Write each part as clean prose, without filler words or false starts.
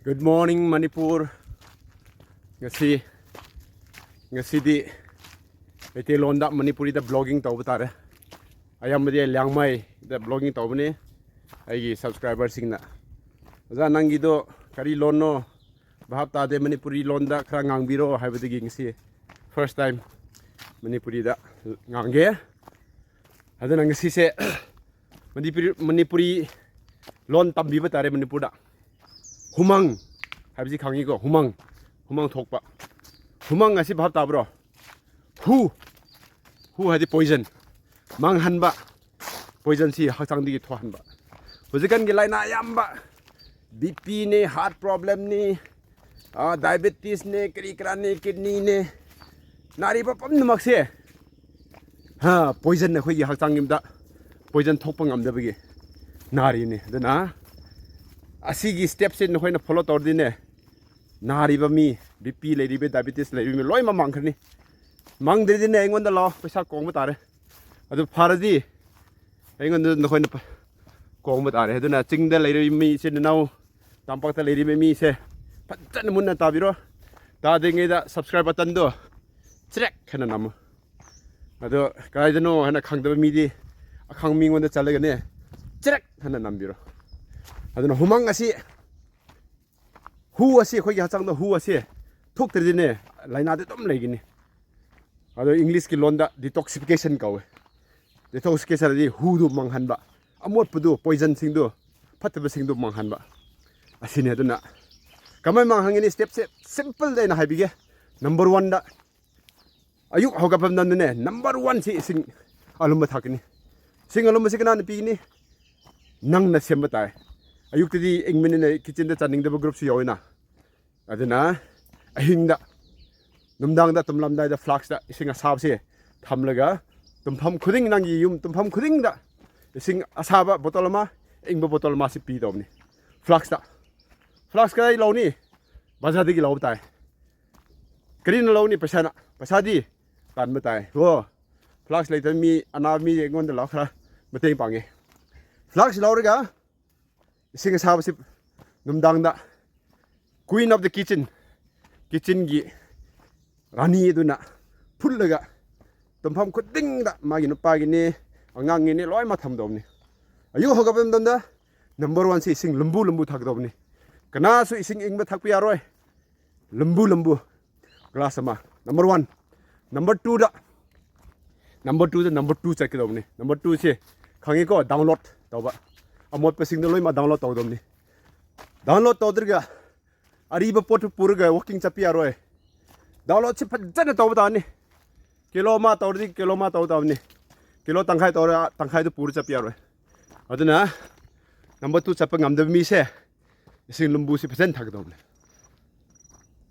Good morning Manipur ngasi di ete londa Manipuri da blogging tawba tare ayam de lyangmai da blogging tawba ni ai subscriber singna za nangi do kari lonno bahap ta de Manipuri londa khra ngangbiro haibadi ngasi first time Manipuri da ngange adana ngasi se Manipuri lon tambiba tare Manipur da humang haib지 강이고 humang 톡바 humang ngasi bahap ta bro hu hadi poison manghanba poison si hakchangdigi thohanba hojikan gi laina yamba bp ne heart problem ni diabetes ne krikra ne kidney ne nari ba pam namakse poison ne khoi hakchangimda poison thokpa ngamdabagi nari ne dana asigi steps in hoina follow tordine nari ba mi bp lady be diabetes lady me loi ma mangkhani mangdrine engonda lo paisa kong tare adu pharadi engonda hoina kong tare aduna chingda lady mi se nau tampak ta lady mi se pattan munna tabiro ta dinge da subscribe button do trek khana nam adu kaidano hana khangda mi di akhang mi ngonda chalaga ne trek hana nambiro aduna humang asi hu asi khoi ya changda hu asi thok tridine laina de tom legini ado english ki londa detoxification kawe detoxification di hu du manghanba amot pudu poison sing du phatba sing du manghanba asine aduna kamai manghangini step simple de na haibige number 1 da ayuk hogapam nan ne number 1 si sing alumba thakini sing alumba sikana ni pigini nang na semba tai ayuk tadi engmene ne kitchen da chaning da group si yoina aduna ahingda numdang da tumlamdai da flax da ising asab se thamlaga tumpham khuding nangi yum tumpham khuding da ising asaba botol ma engba botol ma si pi dawni flax ka lo ni bazar digi lo tai green lo ni pasa di tan ma tai ho flax lai ta mi ana mi engon da lo khra mateng pange flax lo riga ising asaba si numdang da queen of the kitchen gi rani duna pullaga tumpham khuding da magi nupa gi ni angang ni loi ma tham domni ayu hogapem donda number 1 si ising lembu thak domni kana su ising ingba thak pi aroi lembu glass ma number 1 number 2 da number 2 check domni number 2 si khangi ko download tawba amot pasing loi ma download taw domni download tawdriga ariba pot purga walking chapi aroi download si phajana tawdani kilo ma tawdani kilo tangkhai du pur chapi aroi aduna number 2 chapa ngamda mi se ising lembu si phajan thak domni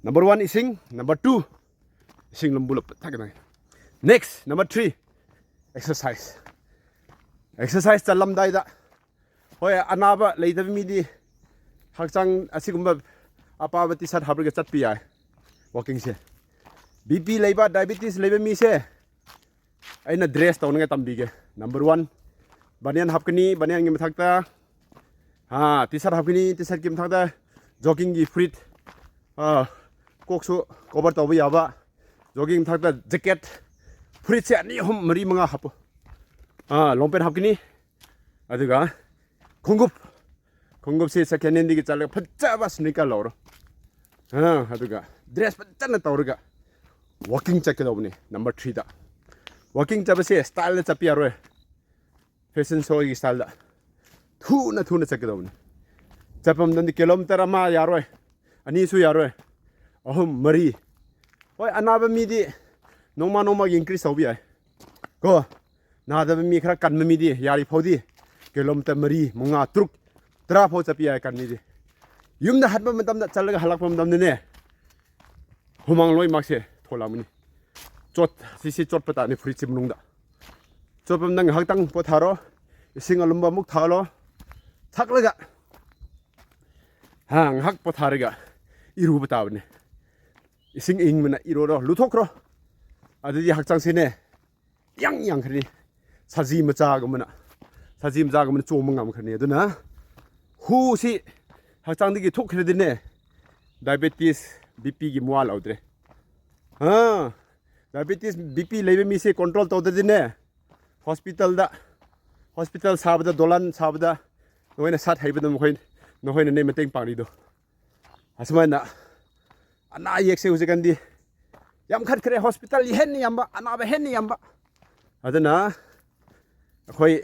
number 1 ising number 2 ising lembu thak na next number 3 exercise chalam dai da hoy anaba leida mi di hakchang asigumba apabati sat habriga chatpi ai walking se bp leiba diabetes leiba mi se aina dress tawnga tambige number 1 banian hapkani banian ngi mathakta t-shirt hapkani t-shirt ki mathakta jogging gi fit koksu cover tawba yaba jogging mathakta jacket fit se ani hom mari manga hapo longpant hapkani aduga kongup se second hand gi chalga phajaba sneaker lawro aduga dress pachana tawrga walking check dawni number 3 da walking chaba se style da chapi aroi fashion show gi style da thuna check dawni chapam dan kilometer ma yaroi ani su yaroi ahum mari hoy anaba mi di noma gi increase hobi ai ko na da mi khara kan mi di yari phodi kilometer mari munga truk tra pho chapi ai kan ni di yumda hatba matam da chalaga halakpa matam ne humang loi makse tholamuni chot pata ni free chim nungda chopam nang haktang potharo ising alumba muk thalo thaklaga hak pothariga iru batawne ising ingmena iroro luthokro adidi hakchang sine yang khani saji macha gumna chomang ngam khani aduna hu si hakchang digi thok khredine diabetes BP gi mual audre diabetes BP lebe mi se control tawde ne hospital sabda dolan sabda noina sat haibada moin noina ne meteng pangri do asmana ana yekse uzikandi yam khat kre hospital hen ni yamba ana ba hen ni yamba adana khoi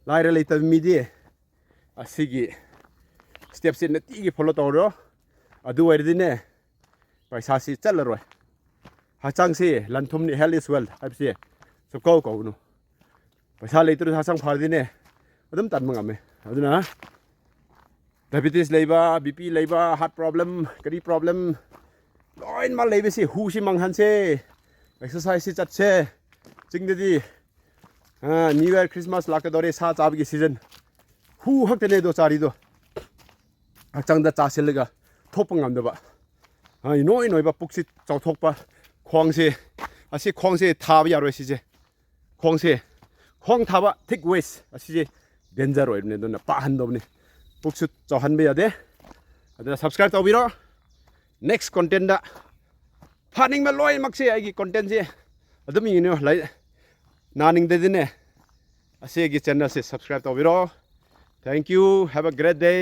laira leita mi di asigi steps in ti gi follow tawro adu waidi ne paisa si chalroi hachang si lanthum ni health is wealth habsi so ko no paisa leitur hachang phardi ne adum tan mangame aduna diabetes leiba bp leiba heart problem kari problem loin ma leibe si hu si manghan se exercise si chat se jingdi new year christmas lakadore sa chab gi season hu hakte ne do chari do hachang da chaselga thopang am da ba inoi ba puksi chawthok pa khwangse asi khwangse thaba yaroi si je khwangse khwang thaba thick waist asi je danger oi ne do na pa han do ne puksu chawhan be yade ada subscribe tawbiro next content da phaning ma loi makse ai gi content je adum yi no lai naning de ne ase gi channel se subscribe tawbiro thank you have a great day